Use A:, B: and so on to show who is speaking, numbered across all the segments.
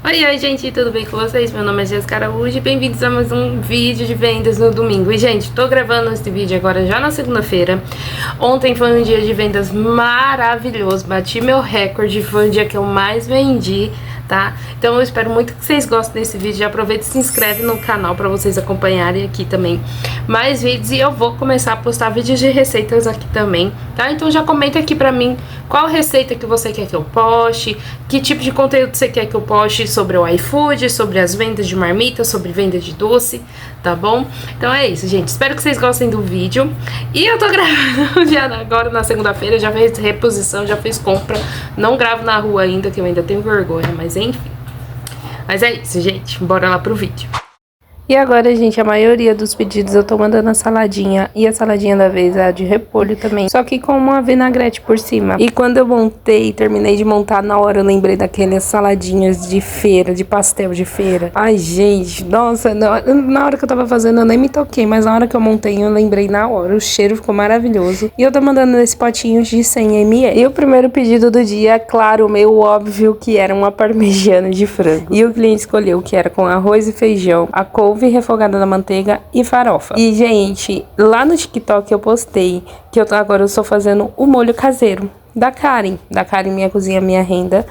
A: Oi, gente, tudo bem com vocês? Meu nome é Jéssica Araújo e bem-vindos a mais um vídeo de vendas no domingo. E, gente, tô gravando esse vídeo agora já na segunda-feira. Ontem foi um dia de vendas maravilhoso, bati meu recorde, foi o dia que eu mais vendi, tá? Então eu espero muito que vocês gostem desse vídeo. Já aproveita e se inscreve no canal pra vocês acompanharem aqui também mais vídeos. E eu vou começar a postar vídeos de receitas aqui também, tá? Então já comenta aqui pra mim qual receita que você quer que eu poste, que tipo de conteúdo você quer que eu poste sobre o iFood, sobre as vendas de marmita, sobre venda de doce, tá bom? Então é isso, gente. Espero que vocês gostem do vídeo. E eu tô gravando já agora na segunda-feira, já fiz reposição, já fiz compra. Não gravo na rua ainda, que eu ainda tenho vergonha, mas enfim. Mas é isso, gente. Bora lá pro vídeo. E agora, gente, a maioria dos pedidos eu tô mandando a saladinha. E a saladinha da vez é a de repolho também, só que com uma vinagrete por cima. E quando eu montei, terminei de montar, na hora eu lembrei daquelas saladinhas de feira, de pastel de feira. Ai, gente, nossa, na hora que eu tava fazendo eu nem me toquei, mas na hora que eu montei eu lembrei na hora. O cheiro ficou maravilhoso. E eu tô mandando nesse potinho de 100 ml. E o primeiro pedido do dia, claro, o meu óbvio, que era uma parmegiana de frango. E o cliente escolheu que era com arroz e feijão, a couve refogada na manteiga e farofa. E, gente, lá no TikTok eu postei que agora eu estou fazendo o molho caseiro da Karen, Minha Cozinha Minha Renda,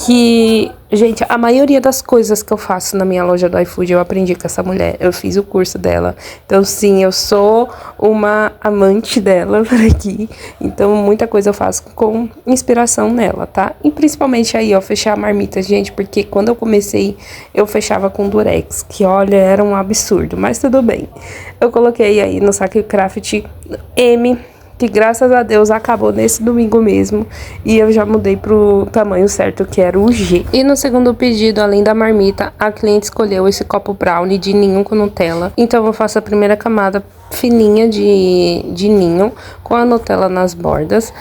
A: que, gente, a maioria das coisas que eu faço na minha loja do iFood eu aprendi com essa mulher, eu fiz o curso dela, então sim, eu sou uma amante dela por aqui, então muita coisa eu faço com inspiração nela, tá? E principalmente aí, ó, fechar a marmita, gente, porque quando eu comecei, eu fechava com durex, que olha, era um absurdo, mas tudo bem. Eu coloquei aí no Saque Craft M, que graças a Deus acabou nesse domingo mesmo, e eu já mudei pro tamanho certo, que era o G. E no segundo pedido, além da marmita, a cliente escolheu esse copo brownie de ninho com Nutella. Então eu faço a primeira camada fininha de ninho com a Nutella nas bordas.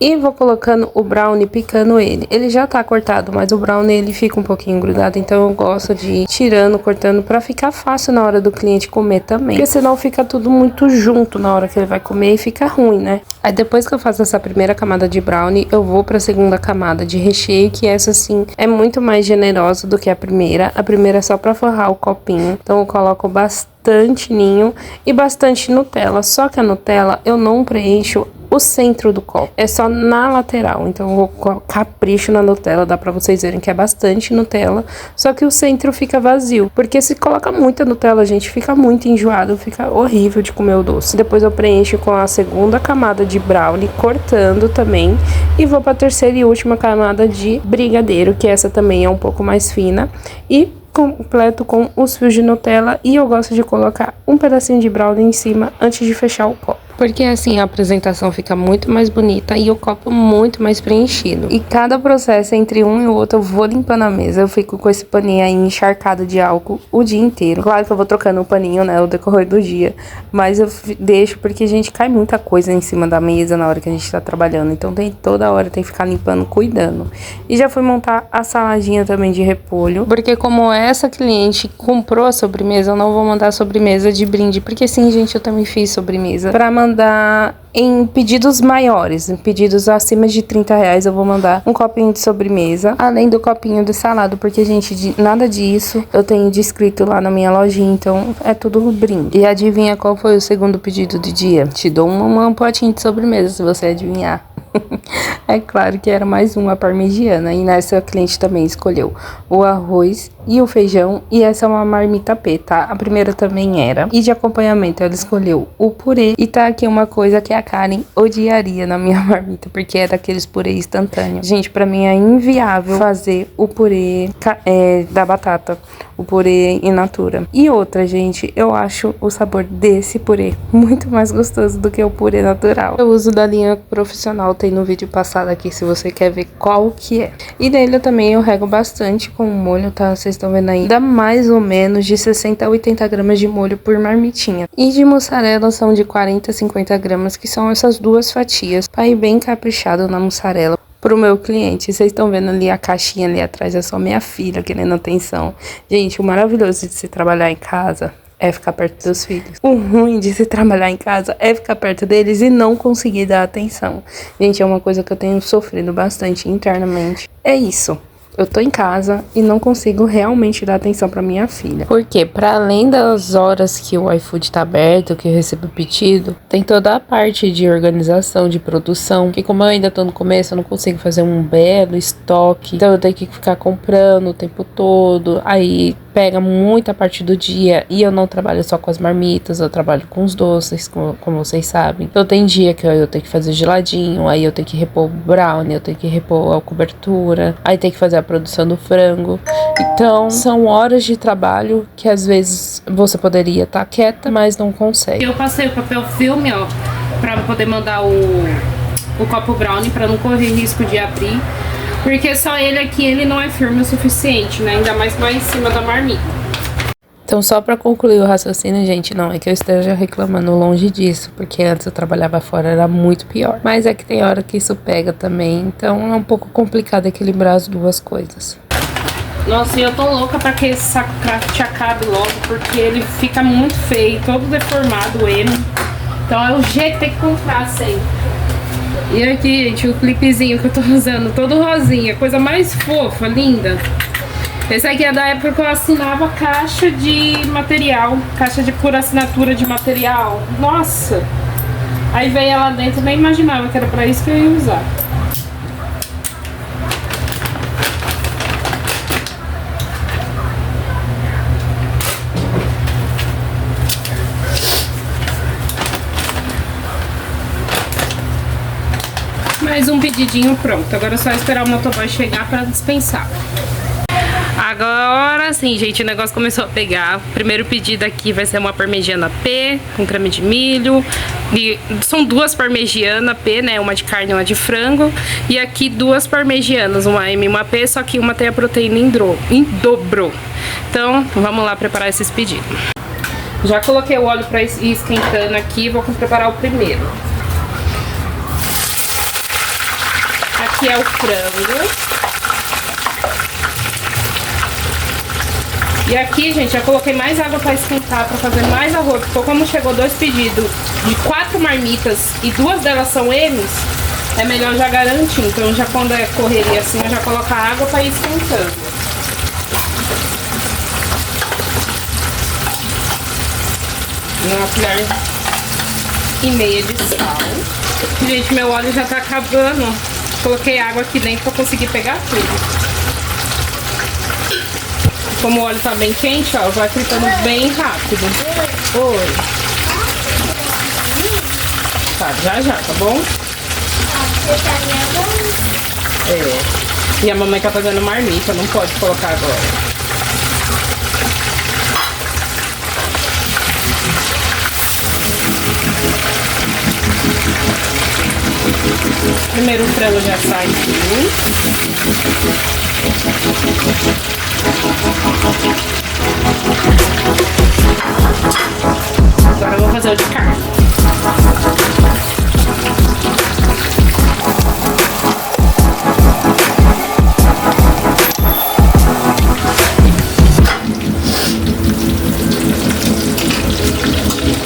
A: E vou colocando o brownie, picando ele. Ele já tá cortado, mas o brownie ele fica um pouquinho grudado, então eu gosto de ir tirando, cortando, pra ficar fácil na hora do cliente comer também. Porque senão fica tudo muito junto na hora que ele vai comer e fica ruim, né? Aí depois que eu faço essa primeira camada de brownie, eu vou pra segunda camada de recheio, que essa sim é muito mais generosa do que a primeira. A primeira é só pra forrar o copinho, então eu coloco bastante ninho e bastante Nutella. Só que a Nutella eu não preencho o centro do copo, é só na lateral, então eu vou capricho na Nutella, dá pra vocês verem que é bastante Nutella, só que o centro fica vazio, porque se coloca muita Nutella, gente, fica muito enjoado, fica horrível de comer o doce. Depois eu preencho com a segunda camada de brownie, cortando também, e vou pra terceira e última camada de brigadeiro, que essa também é um pouco mais fina, e completo com os fios de Nutella, e eu gosto de colocar um pedacinho de brownie em cima antes de fechar o copo, porque assim a apresentação fica muito mais bonita e o copo muito mais preenchido. E cada processo entre um e o outro eu vou limpando a mesa, eu fico com esse paninho aí encharcado de álcool o dia inteiro. Claro que eu vou trocando o paninho, né, o decorrer do dia, mas eu deixo porque, gente, cai muita coisa em cima da mesa na hora que a gente tá trabalhando, então toda hora tem que ficar limpando, cuidando. E já fui montar a saladinha também de repolho, porque como essa cliente comprou a sobremesa, eu não vou mandar a sobremesa de brinde, porque sim, gente, eu também fiz sobremesa pra mandar em pedidos maiores, em pedidos acima de R$30, eu vou mandar um copinho de sobremesa, além do copinho de salado, porque, gente, nada disso eu tenho descrito lá na minha lojinha, então é tudo brinde. E adivinha qual foi o segundo pedido do dia? Te dou um potinho de sobremesa, se você adivinhar. É claro que era mais uma parmegiana, e nessa a cliente também escolheu o arroz e o feijão, e essa é uma marmita P, tá? A primeira também era. E de acompanhamento ela escolheu o purê, e tá aqui uma coisa que a Karen odiaria na minha marmita, porque é daqueles purê instantâneo. Gente, pra mim é inviável fazer o purê da batata, o purê in natura. E outra, gente, eu acho o sabor desse purê muito mais gostoso do que o purê natural. Eu uso da linha profissional, tem no vídeo passado aqui, se você quer ver qual que é. E nele eu rego bastante com o molho, tá? Vocês estão vendo aí, dá mais ou menos de 60 a 80 gramas de molho por marmitinha. E de mussarela são de 40 a 50 gramas, que são essas duas fatias, pra ir bem caprichado na mussarela pro meu cliente. Vocês estão vendo ali a caixinha ali atrás, é só minha filha querendo atenção. Gente, o maravilhoso de se trabalhar em casa é ficar perto dos filhos. O ruim de se trabalhar em casa é ficar perto deles e não conseguir dar atenção. Gente, é uma coisa que eu tenho sofrido bastante internamente. É isso. eu tô em casa e não consigo realmente dar atenção pra minha filha. Porque para além das horas que o iFood tá aberto, que eu recebo pedido, tem toda a parte de organização, de produção, que como eu ainda tô no começo, eu não consigo fazer um belo estoque. Então eu tenho que ficar comprando o tempo todo. Aí pega muita parte do dia e eu não trabalho só com as marmitas, eu trabalho com os doces, como vocês sabem. Então tem dia que eu tenho que fazer geladinho, aí eu tenho que repor o brownie, eu tenho que repor a cobertura, aí tem que fazer a produção do frango. Então são horas de trabalho que às vezes você poderia estar quieta, mas não consegue. Eu passei o papel filme, ó, pra poder mandar o copo brownie, pra não correr risco de abrir. Porque só ele aqui, ele não é firme o suficiente, né? Ainda mais lá em cima da marmita. Então, só pra concluir o raciocínio, gente, não é que eu esteja reclamando, longe disso. Porque antes eu trabalhava fora, era muito pior. Mas é que tem hora que isso pega também. Então, é um pouco complicado equilibrar as duas coisas. Nossa, e eu tô louca pra que esse saco craft acabe logo. Porque ele fica muito feio, todo deformado, ele. Então, é o jeito que tem que comprar sempre. E aqui, gente, o clipezinho que eu tô usando, todo rosinha, coisa mais fofa, linda. Esse aqui é da época que eu assinava caixa de material, caixa de por assinatura de material. Nossa! Aí veio ela dentro, nem imaginava que era pra isso que eu ia usar. Mais um pedidinho pronto. Agora é só esperar o motoboy chegar pra dispensar. Agora sim, gente, o negócio começou a pegar. O primeiro pedido aqui vai ser uma parmegiana P com creme de milho. E são duas parmegiana P, né? Uma de carne e uma de frango. E aqui duas parmegianas, uma M e uma P, só que uma tem a proteína em dobro. Então, vamos lá preparar esses pedidos. Já coloquei o óleo pra ir esquentando aqui. Vou preparar o primeiro. Aqui é o frango. E aqui, gente, já coloquei mais água pra esquentar, pra fazer mais arroz. Porque como chegou 2 pedidos de 4 marmitas e 2 delas são M's, é melhor já garantir. Então já quando é correria assim, eu já coloco a água pra ir esquentando. Uma colher e meia de sal. Gente, meu óleo já tá acabando. Coloquei água aqui dentro pra conseguir pegar tudo. Como o óleo tá bem quente, ó, vai fritando bem rápido. Oi. Tá, já, tá bom? É. E a mamãe tá fazendo marmita, não pode colocar agora. Primeiro o frango já sai aqui. Agora eu vou fazer o de carne.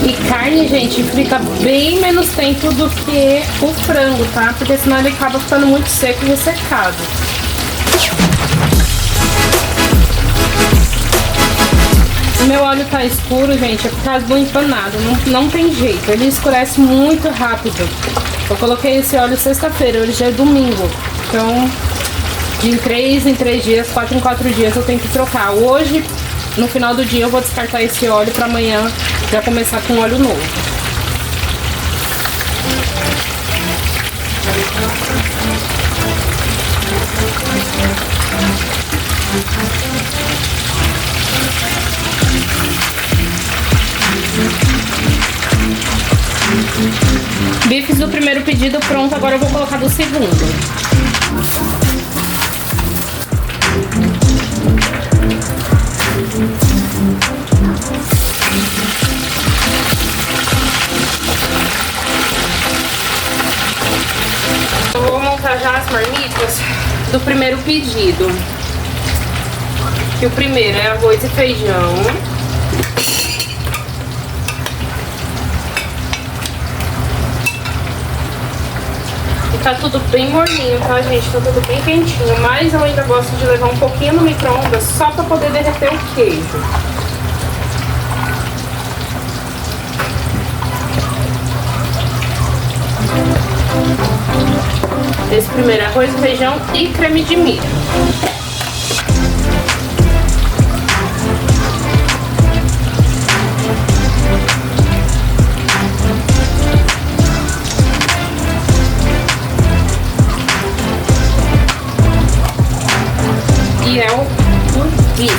A: E carne, gente, fica bem menos tempo do que o frango, tá? Porque senão ele acaba ficando muito seco e ressecado. O meu óleo tá escuro, gente, é por causa do empanado, não tem jeito, ele escurece muito rápido. Eu coloquei esse óleo sexta-feira, hoje já é domingo, então de 3 em 3 dias, 4 em 4 dias eu tenho que trocar. Hoje, no final do dia, eu vou descartar esse óleo pra amanhã já começar com óleo novo. Bifes do primeiro pedido pronto, agora eu vou colocar do segundo. Eu vou montar já as marmitas do primeiro pedido. Que o primeiro é arroz e feijão. Tá tudo bem morninho, tá, gente? Tá tudo bem quentinho, mas eu ainda gosto de levar um pouquinho no micro-ondas só pra poder derreter o queijo. Esse primeiro arroz, feijão e creme de milho. E é o bife.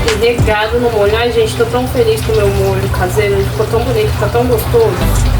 A: E regado no molho. Ai, gente, tô tão feliz com o meu molho caseiro. Ele ficou tão bonito, tá tão gostoso.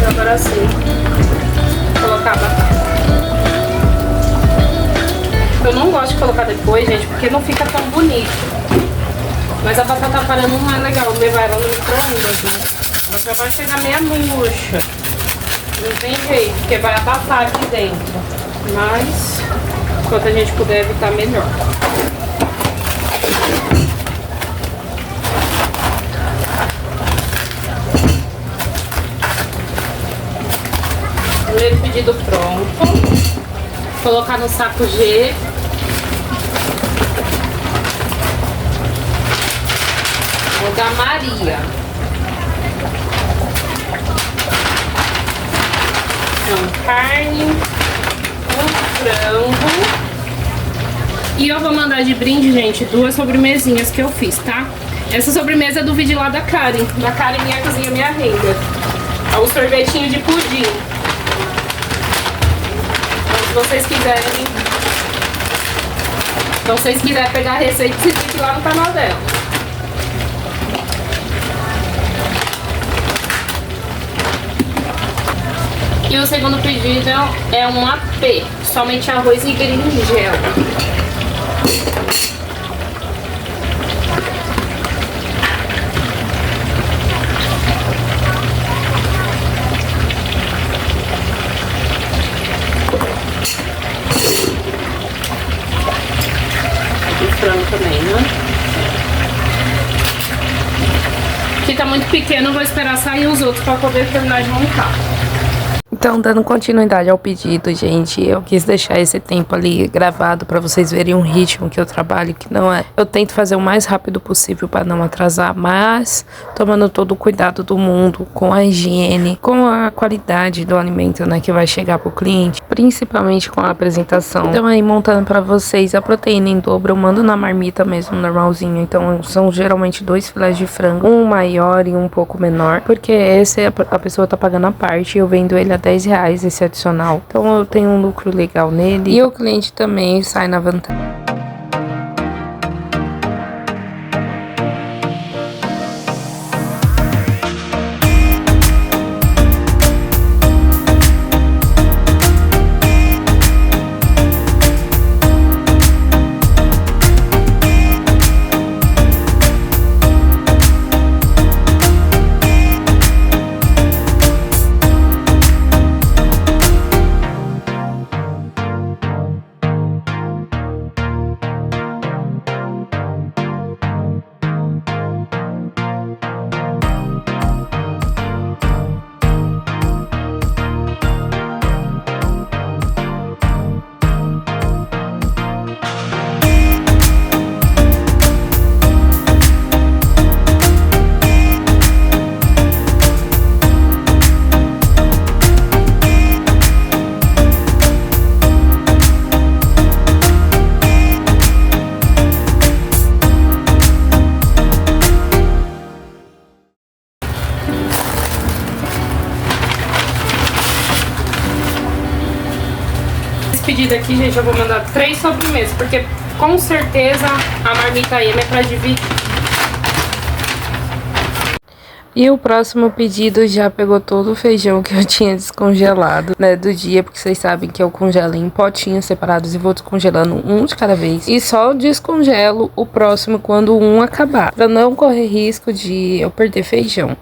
A: Agora sim, colocar a batata. Eu não gosto de colocar depois, gente, porque não fica tão bonito. Mas a batata palha não é legal levar ela no micro-ondas, né? Ela já vai chegar meia murcha. Não tem jeito, porque vai abafar aqui dentro. Mas, enquanto a gente puder evitar, melhor. Primeiro pedido pronto. Colocar no saco G. Vou dar Maria. Então, carne, um frango. E eu vou mandar de brinde, gente, 2 sobremesinhas que eu fiz, tá? Essa sobremesa é do vídeo lá da Karen. Da Karen, Minha Cozinha, Minha Renda. É o sorvetinho de pudim. Então, se vocês quiserem pegar a receita, vocês tem que ir lá no canal dela. E o segundo pedido é um AP, somente arroz e berinjela. Frango também, né? Aqui tá muito pequeno, vou esperar sair os outros pra poder terminar de montar. Então, dando continuidade ao pedido, gente, eu quis deixar esse tempo ali gravado pra vocês verem um ritmo que eu trabalho, que não é... Eu tento fazer o mais rápido possível pra não atrasar, mas tomando todo o cuidado do mundo, com a higiene, com a qualidade do alimento, né, que vai chegar pro cliente, principalmente com a apresentação. Então, aí, montando pra vocês a proteína em dobro, eu mando na marmita mesmo, normalzinho. Então, são geralmente 2 filés de frango, um maior e um pouco menor, porque esse a pessoa tá pagando a parte e eu vendo ele a R$10 esse adicional. Então eu tenho um lucro legal nele e o cliente também sai na vantagem. Pedido aqui, gente, eu vou mandar 3 sobremesas, porque com certeza a marmita M é pra dividir. E o próximo pedido já pegou todo o feijão que eu tinha descongelado, né, do dia, porque vocês sabem que eu congelo em potinhos separados e vou descongelando um de cada vez. E só descongelo o próximo quando um acabar, pra não correr risco de eu perder feijão.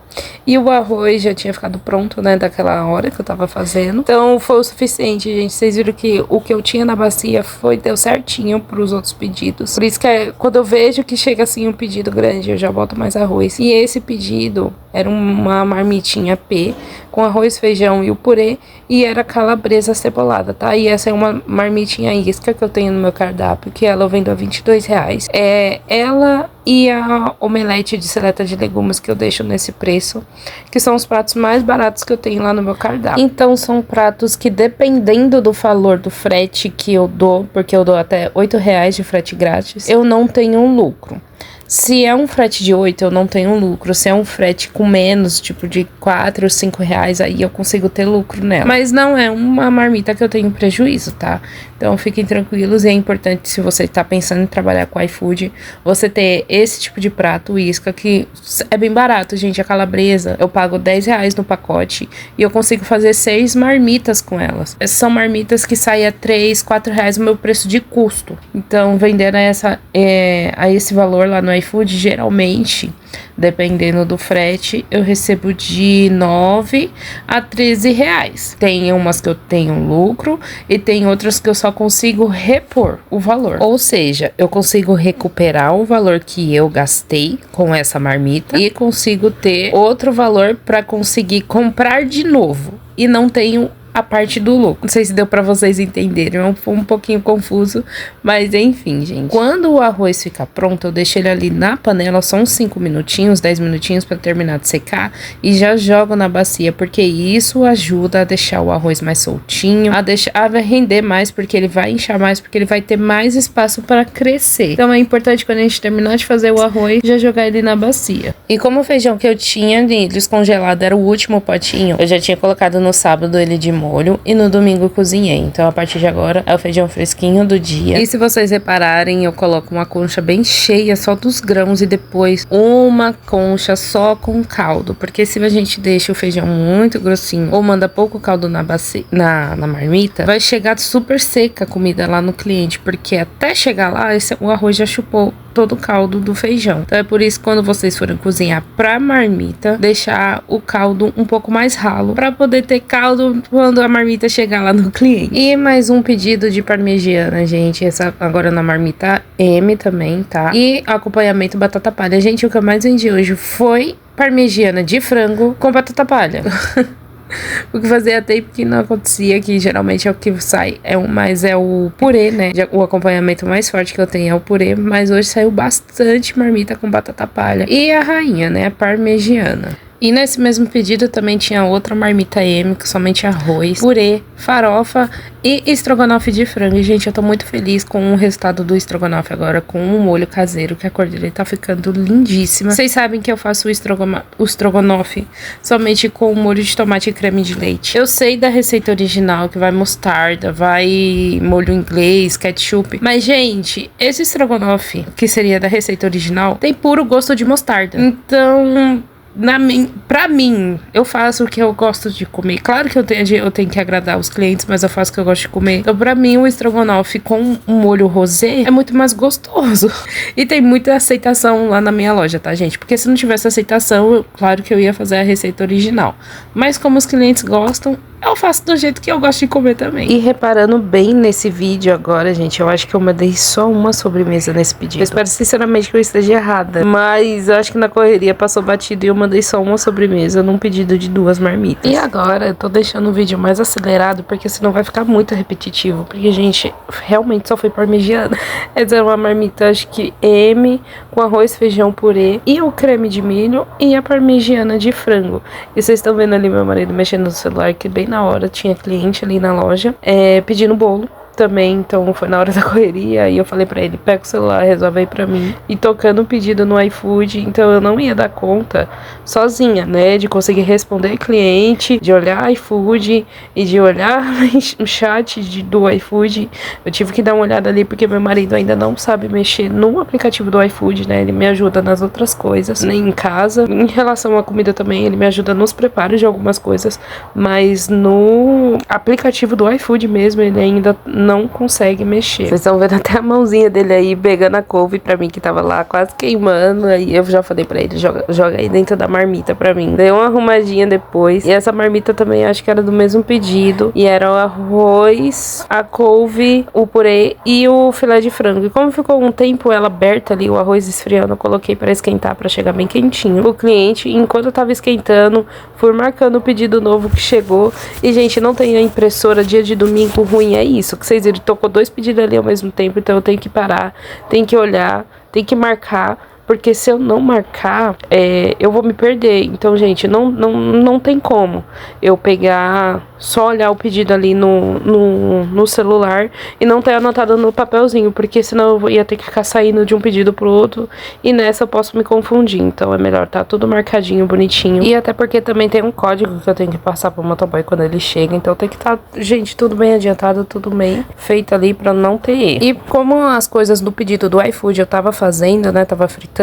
A: E o arroz já tinha ficado pronto, né, daquela hora que eu tava fazendo. Então foi o suficiente, gente. Vocês viram que o que eu tinha na bacia deu certinho pros outros pedidos. Por isso que quando eu vejo que chega assim um pedido grande, eu já boto mais arroz. E esse pedido era uma marmitinha P com arroz, feijão e o purê, e era calabresa cebolada, tá? E essa é uma marmitinha isca que eu tenho no meu cardápio, que ela eu vendo a R$22. Ela e a omelete de seleta de legumes que eu deixo nesse preço, que são os pratos mais baratos que eu tenho lá no meu cardápio. Então são pratos que, dependendo do valor do frete que eu dou, porque eu dou até R$8 de frete grátis, eu não tenho um lucro. Se é um frete de 8, eu não tenho lucro. Se é um frete com menos, tipo de 4 ou 5 reais, aí eu consigo ter lucro nela. Mas não é uma marmita que eu tenho prejuízo, tá? Então fiquem tranquilos, e é importante, se você tá pensando em trabalhar com iFood, você ter esse tipo de prato isca, que é bem barato, gente. A calabresa, eu pago R$10 no pacote e eu consigo fazer 6 marmitas com elas. Essas são marmitas que saem a R$3, R$4 o meu preço de custo. Então, vendendo a esse valor lá no iFood, geralmente, dependendo do frete, eu recebo de R$9 a R$13. Tem umas que eu tenho lucro e tem outras que eu só consigo repor o valor. Ou seja, eu consigo recuperar o valor que eu gastei com essa marmita e consigo ter outro valor para conseguir comprar de novo. E não tenho a parte do louco. Não sei se deu pra vocês entenderem, foi um pouquinho confuso, mas enfim, gente. Quando o arroz ficar pronto, eu deixo ele ali na panela só uns 5 minutinhos, 10 minutinhos pra terminar de secar e já jogo na bacia, porque isso ajuda a deixar o arroz mais soltinho, a render mais, porque ele vai inchar mais, porque ele vai ter mais espaço para crescer. Então é importante quando a gente terminar de fazer o arroz, já jogar ele na bacia. E como o feijão que eu tinha descongelado era o último potinho, eu já tinha colocado no sábado ele de molho e no domingo eu cozinhei. Então a partir de agora é o feijão fresquinho do dia. E se vocês repararem, eu coloco uma concha bem cheia só dos grãos e depois uma concha só com caldo, porque se a gente deixa o feijão muito grossinho ou manda pouco caldo na marmita, vai chegar super seca a comida lá no cliente, porque até chegar lá o arroz já chupou todo o caldo do feijão. Então é por isso que quando vocês forem cozinhar pra marmita, deixar o caldo um pouco mais ralo, pra poder ter caldo quando a marmita chegar lá no cliente. E mais um pedido de parmegiana, gente, essa agora na marmita M também, tá? E acompanhamento batata palha. Gente, o que eu mais vendi hoje foi parmegiana de frango com batata palha. O que fazia tempo que não acontecia, que geralmente é o que sai, mas é o purê, né? O acompanhamento mais forte que eu tenho é o purê, mas hoje saiu bastante marmita com batata palha. E a rainha, né? A parmegiana. E nesse mesmo pedido também tinha outra marmita M, com somente arroz, purê, farofa e estrogonofe de frango. E, gente, eu tô muito feliz com o resultado do estrogonofe agora, com um molho caseiro, que a cor dele tá ficando lindíssima. Vocês sabem que eu faço o estrogonofe somente com molho de tomate e creme de leite. Eu sei da receita original, que vai mostarda, vai molho inglês, ketchup. Mas, gente, esse estrogonofe, que seria da receita original, tem puro gosto de mostarda. Então... pra mim, eu faço o que eu gosto de comer. Claro que eu tenho que agradar os clientes, mas eu faço o que eu gosto de comer. Então, pra mim, o estrogonofe com um molho rosé é muito mais gostoso. E tem muita aceitação lá na minha loja, tá, gente? Porque se não tivesse aceitação, claro que eu ia fazer a receita original. Mas como os clientes gostam, eu faço do jeito que eu gosto de comer também. E reparando bem nesse vídeo agora, gente, eu acho que eu mandei só uma sobremesa nesse pedido. Eu espero sinceramente que eu esteja errada, mas eu acho que na correria passou batido e eu mandei só uma sobremesa num pedido de 2 marmitas. E agora eu tô deixando o vídeo mais acelerado, porque senão vai ficar muito repetitivo. Porque, gente, realmente só foi parmegiana. Essa era uma marmita, acho que M, com arroz, feijão, purê e o creme de milho e a parmegiana de frango. E vocês estão vendo ali meu marido mexendo no celular, que bem na hora tinha cliente ali na loja pedindo bolo também, então foi na hora da correria e eu falei pra ele, pega o celular, resolve aí pra mim, e tocando o pedido no iFood, então eu não ia dar conta sozinha, né, de conseguir responder cliente, de olhar iFood e de olhar o chat do iFood. Eu tive que dar uma olhada ali porque meu marido ainda não sabe mexer no aplicativo do iFood, né, ele me ajuda nas outras coisas, né, em casa. Em relação à comida também, ele me ajuda nos preparos de algumas coisas, mas no aplicativo do iFood mesmo, ele ainda não consegue mexer. Vocês estão vendo até a mãozinha dele aí pegando a couve pra mim, que tava lá quase queimando. Aí eu já falei pra ele, joga aí dentro da marmita pra mim. Dei uma arrumadinha depois. E essa marmita também acho que era do mesmo pedido. E era o arroz, a couve, o purê e o filé de frango. E como ficou um tempo ela aberta ali, o arroz esfriando, eu coloquei pra esquentar, pra chegar bem quentinho o cliente. Enquanto eu tava esquentando, fui marcando o pedido novo que chegou. E, gente, não tem a impressora dia de domingo ruim, é isso, que vocês viram, tocou 2 pedidos ali ao mesmo tempo, então eu tenho que parar, tenho que olhar, tenho que marcar, porque se eu não marcar, eu vou me perder. Então, gente, não tem como eu pegar, só olhar o pedido ali no celular e não ter anotado no papelzinho, porque senão eu ia ter que ficar saindo de um pedido pro outro e nessa eu posso me confundir. Então é melhor tá tudo marcadinho, bonitinho. E até porque também tem um código que eu tenho que passar pro motoboy quando ele chega, então tem que tá, gente, tudo bem adiantado, tudo bem feito ali pra não ter erro. E como as coisas do pedido do iFood eu tava fazendo, né, tava fritando,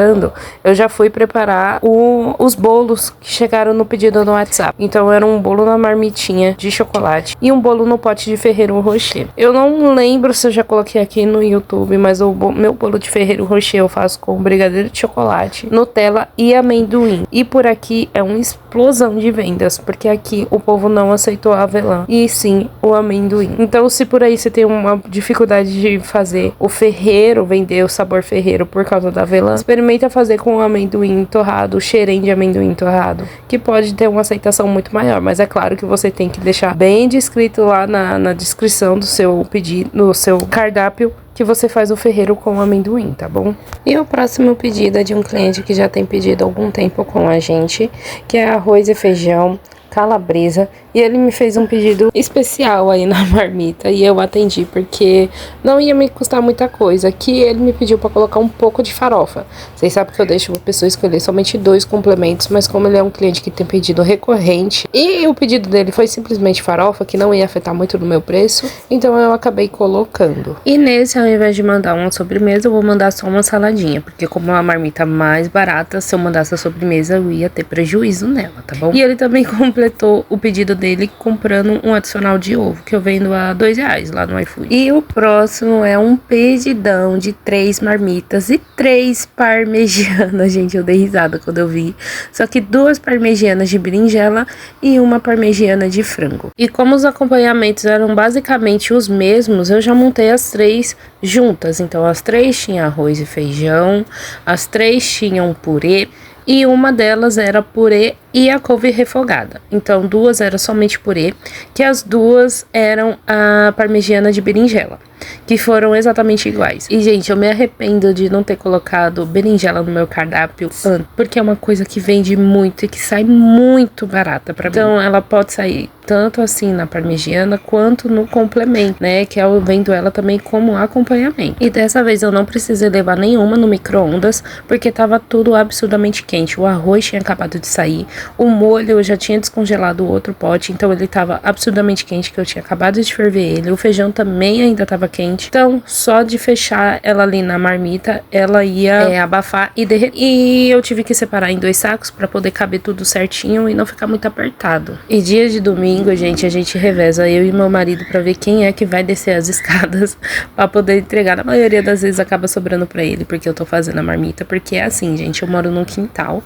A: eu já fui preparar os bolos que chegaram no pedido no WhatsApp. Então era um bolo na marmitinha de chocolate e um bolo no pote de Ferrero Rocher. Eu não lembro se eu já coloquei aqui no YouTube, mas meu bolo de Ferrero Rocher eu faço com brigadeiro de chocolate, Nutella e amendoim. E por aqui é uma explosão de vendas, porque aqui o povo não aceitou a avelã e sim o amendoim. Então, se por aí você tem uma dificuldade de fazer o Ferrero, vender o sabor Ferrero por causa da avelã, experimente experimenta fazer com amendoim torrado, xerém de amendoim torrado, que pode ter uma aceitação muito maior, mas é claro que você tem que deixar bem descrito lá na descrição do seu pedido, no seu cardápio, que você faz o ferreiro com amendoim, tá bom? E o próximo pedido é de um cliente que já tem pedido há algum tempo com a gente, que é arroz e feijão, calabresa, e ele me fez um pedido especial aí na marmita e eu atendi porque não ia me custar muita coisa, que ele me pediu para colocar um pouco de farofa. Vocês sabem que eu deixo a pessoa escolher somente 2 complementos, mas como ele é um cliente que tem pedido recorrente e o pedido dele foi simplesmente farofa, que não ia afetar muito no meu preço, então eu acabei colocando. E nesse, ao invés de mandar uma sobremesa, eu vou mandar só uma saladinha, porque como é uma marmita mais barata, se eu mandasse a sobremesa eu ia ter prejuízo nela, tá bom? E ele também completou o pedido dele comprando um adicional de ovo, que eu vendo a R$2 lá no iFood. E o próximo é um pedidão de 3 marmitas e 3 parmegianas. Gente, eu dei risada quando eu vi. Só que 2 parmegianas de berinjela e uma parmegiana de frango. E como os acompanhamentos eram basicamente os mesmos, eu já montei as 3 juntas. Então as 3 tinham arroz e feijão, as 3 tinham purê, e uma delas era purê e a couve refogada. Então 2 era somente purê, que as 2 eram a parmegiana de berinjela, que foram exatamente iguais. E, gente, eu me arrependo de não ter colocado berinjela no meu cardápio antes, porque é uma coisa que vende muito e que sai muito barata pra mim. Então ela pode sair tanto assim na parmegiana quanto no complemento, né, que eu vendo ela também como acompanhamento. E dessa vez eu não precisei levar nenhuma no micro-ondas, porque tava tudo absurdamente quente. O arroz tinha acabado de sair, o molho eu já tinha descongelado o outro pote, então ele tava absurdamente quente, que eu tinha acabado de ferver ele. O feijão também ainda tava quente, então só de fechar ela ali na marmita, ela ia abafar e derreter. E eu tive que separar em 2 sacos para poder caber tudo certinho e não ficar muito apertado. E dia de domingo, gente, a gente reveza, eu e meu marido, para ver quem é que vai descer as escadas para poder entregar. Na maioria das vezes acaba sobrando para ele, porque eu tô fazendo a marmita, porque é assim, gente, eu moro num quintal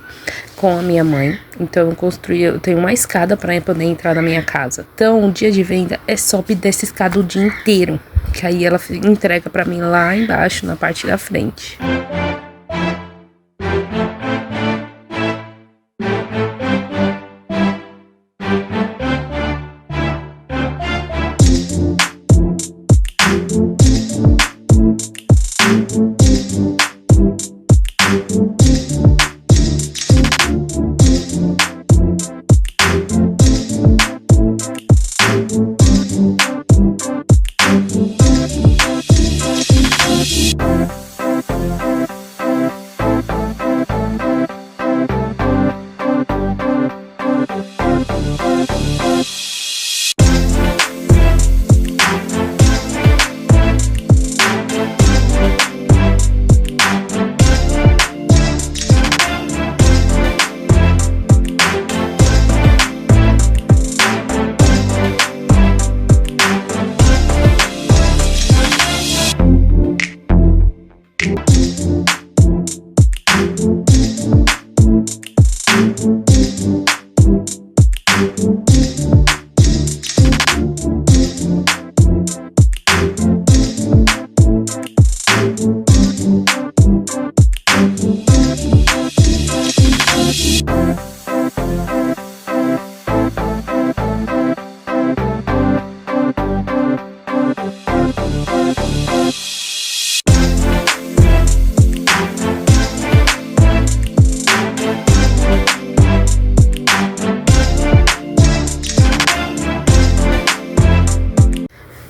A: com a minha mãe, então eu tenho uma escada para poder entrar na minha casa. Então, o dia de venda é sobe dessa escada o dia inteiro, que aí ela entrega para mim lá embaixo, na parte da frente.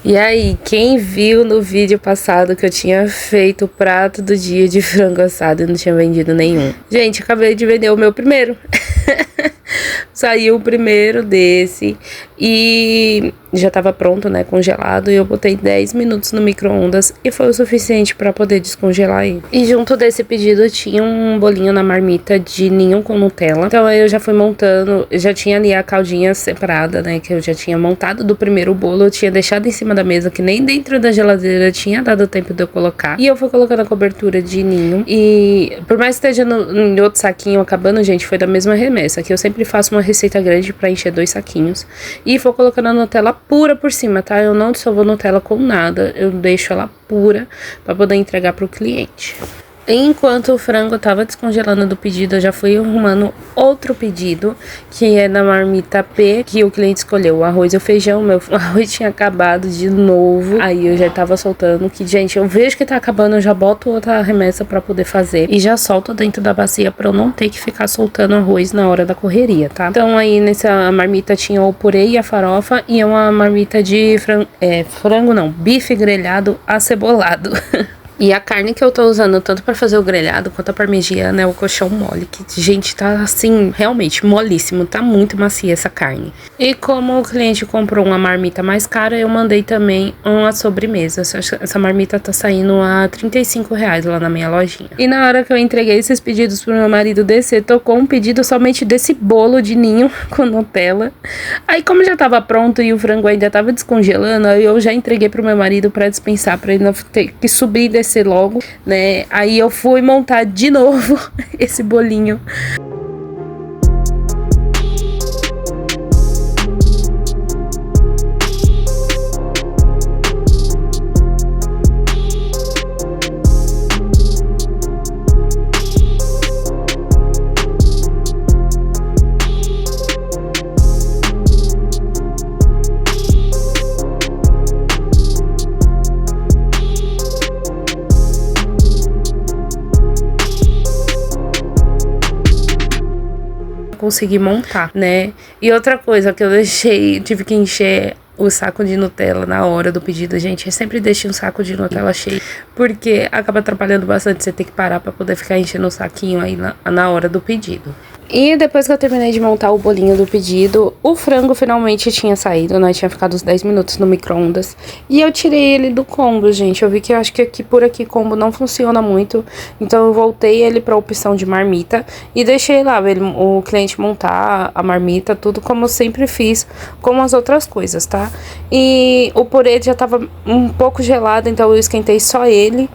A: E aí, quem viu no vídeo passado que eu tinha feito o prato do dia de frango assado e não tinha vendido nenhum? Gente, acabei de vender o meu primeiro. Saiu o primeiro desse e já tava pronto, né, congelado, e eu botei 10 minutos no micro-ondas e foi o suficiente pra poder descongelar ele. E junto desse pedido tinha um bolinho na marmita de ninho com Nutella. Então aí eu já fui montando, já tinha ali a caldinha separada, né, que eu já tinha montado do primeiro bolo, eu tinha deixado em cima da mesa, que nem dentro da geladeira tinha dado tempo de eu colocar. E eu fui colocando a cobertura de ninho e por mais que esteja em outro saquinho acabando, gente, foi da mesma remessa, que eu sempre faço uma receita grande pra encher 2 saquinhos. E vou colocando a Nutella pura por cima, tá? Eu não dissolvo Nutella com nada, eu deixo ela pura pra poder entregar pro cliente. Enquanto o frango tava descongelando do pedido, eu já fui arrumando outro pedido, que é da marmita P, que o cliente escolheu o arroz e o feijão. Meu arroz tinha acabado de novo, aí eu já tava soltando, que gente, eu vejo que tá acabando, eu já boto outra remessa pra poder fazer e já solto dentro da bacia pra eu não ter que ficar soltando arroz na hora da correria, tá? Então aí nessa marmita tinha o purê e a farofa e uma marmita de frango não, bife grelhado acebolado. E a carne que eu tô usando tanto pra fazer o grelhado quanto a parmegiana é o colchão mole, que, gente, tá assim, realmente molíssimo, tá muito macia essa carne. E como o cliente comprou uma marmita mais cara, eu mandei também uma sobremesa. Essa marmita tá saindo a R$35 lá na minha lojinha. E na hora que eu entreguei esses pedidos pro meu marido descer, tocou um pedido somente desse bolo de ninho com Nutella. Aí como já tava pronto e o frango ainda tava descongelando, aí eu já entreguei pro meu marido pra dispensar, pra ele não ter que subir e descer logo, né? Aí eu fui montar de novo esse bolinho. Consegui montar, né? E outra coisa que eu tive que encher o saco de Nutella na hora do pedido, gente, eu sempre deixo um saco de Nutella cheio, porque acaba atrapalhando bastante, você ter que parar pra poder ficar enchendo o saquinho aí na hora do pedido. E depois que eu terminei de montar o bolinho do pedido, o frango finalmente tinha saído, né? Tinha ficado uns 10 minutos no micro-ondas. E eu tirei ele do combo, gente. Eu vi que eu acho que por aqui combo não funciona muito. Então eu voltei ele pra opção de marmita e deixei lá o cliente montar a marmita, tudo como eu sempre fiz com as outras coisas, tá? E o purê já tava um pouco gelado, então eu esquentei só ele,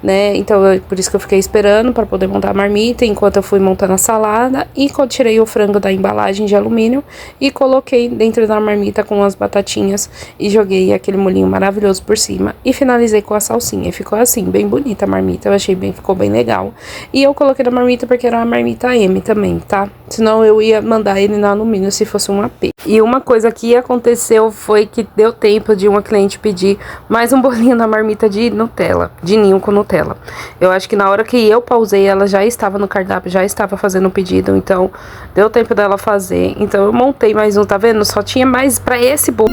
A: né? Então por isso que eu fiquei esperando para poder montar a marmita enquanto eu fui montando a salada. E quando tirei o frango da embalagem de alumínio e coloquei dentro da marmita com as batatinhas e joguei aquele molhinho maravilhoso por cima e finalizei com a salsinha. E ficou assim, bem bonita a marmita, eu achei ficou bem legal. E eu coloquei na marmita porque era uma marmita M também, tá? Senão eu ia mandar ele no alumínio se fosse um AP. E uma coisa que aconteceu foi que deu tempo de uma cliente pedir mais um bolinho na marmita de Nutella, de ninho com Nutella. Eu acho que na hora que eu pausei, ela já estava no cardápio, já estava fazendo o pedido, então deu tempo dela fazer. Então eu montei mais um, tá vendo? Só tinha mais pra esse bolo.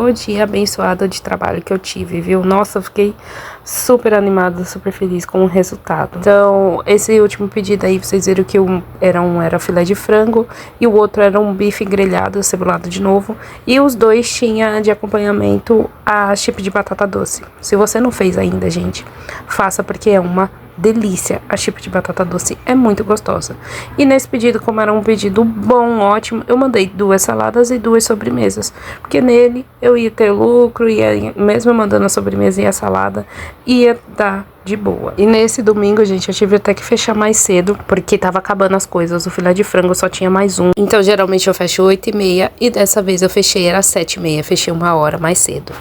A: O dia abençoado de trabalho que eu tive, viu? Nossa, eu fiquei super animada, super feliz com o resultado. Então, esse último pedido aí, vocês viram que era filé de frango e o outro era um bife grelhado, cebolado de novo. E os dois tinha de acompanhamento a chip de batata doce. Se você não fez ainda, gente, faça, porque é uma delícia. A chip de batata doce é muito gostosa. E nesse pedido, como era um pedido bom, ótimo, eu mandei 2 saladas e 2 sobremesas, porque nele eu ia ter lucro, e mesmo mandando a sobremesa e a salada, ia dar de boa. E nesse domingo, gente, eu tive até que fechar mais cedo, porque tava acabando as coisas. O filé de frango só tinha mais um. Então, geralmente eu fecho 8h30 e dessa vez eu fechei, era 7h30, fechei 1 hora mais cedo.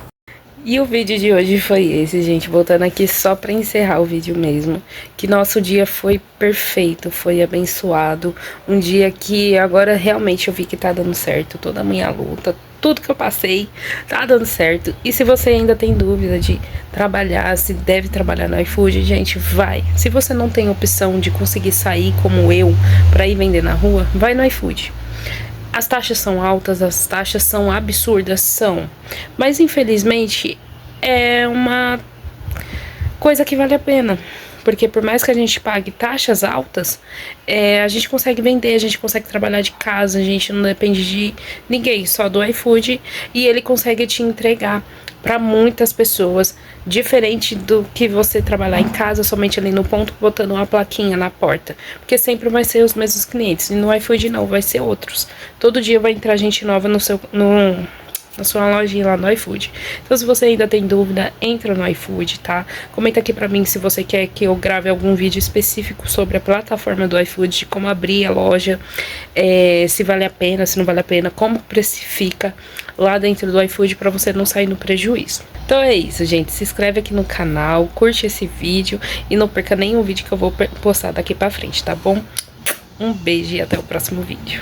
A: E o vídeo de hoje foi esse, gente, voltando aqui só pra encerrar o vídeo mesmo, que nosso dia foi perfeito, foi abençoado, um dia que agora realmente eu vi que tá dando certo, toda a minha luta, tudo que eu passei tá dando certo. E se você ainda tem dúvida de trabalhar, se deve trabalhar no iFood, gente, vai. Se você não tem opção de conseguir sair como eu pra ir vender na rua, vai no iFood. As taxas são altas, as taxas são absurdas, são. Mas infelizmente é uma coisa que vale a pena. Porque por mais que a gente pague taxas altas, a gente consegue vender, a gente consegue trabalhar de casa, a gente não depende de ninguém, só do iFood. E ele consegue te entregar para muitas pessoas, diferente do que você trabalhar em casa, somente ali no ponto, botando uma plaquinha na porta. Porque sempre vai ser os mesmos clientes, e no iFood não, vai ser outros. Todo dia vai entrar gente nova na sua lojinha lá no iFood. Então, se você ainda tem dúvida, entra no iFood, tá? Comenta aqui pra mim se você quer que eu grave algum vídeo específico sobre a plataforma do iFood, de como abrir a loja, se vale a pena, se não vale a pena, como precifica lá dentro do iFood pra você não sair no prejuízo. Então é isso, gente. Se inscreve aqui no canal, curte esse vídeo e não perca nenhum vídeo que eu vou postar daqui pra frente, tá bom? Um beijo e até o próximo vídeo.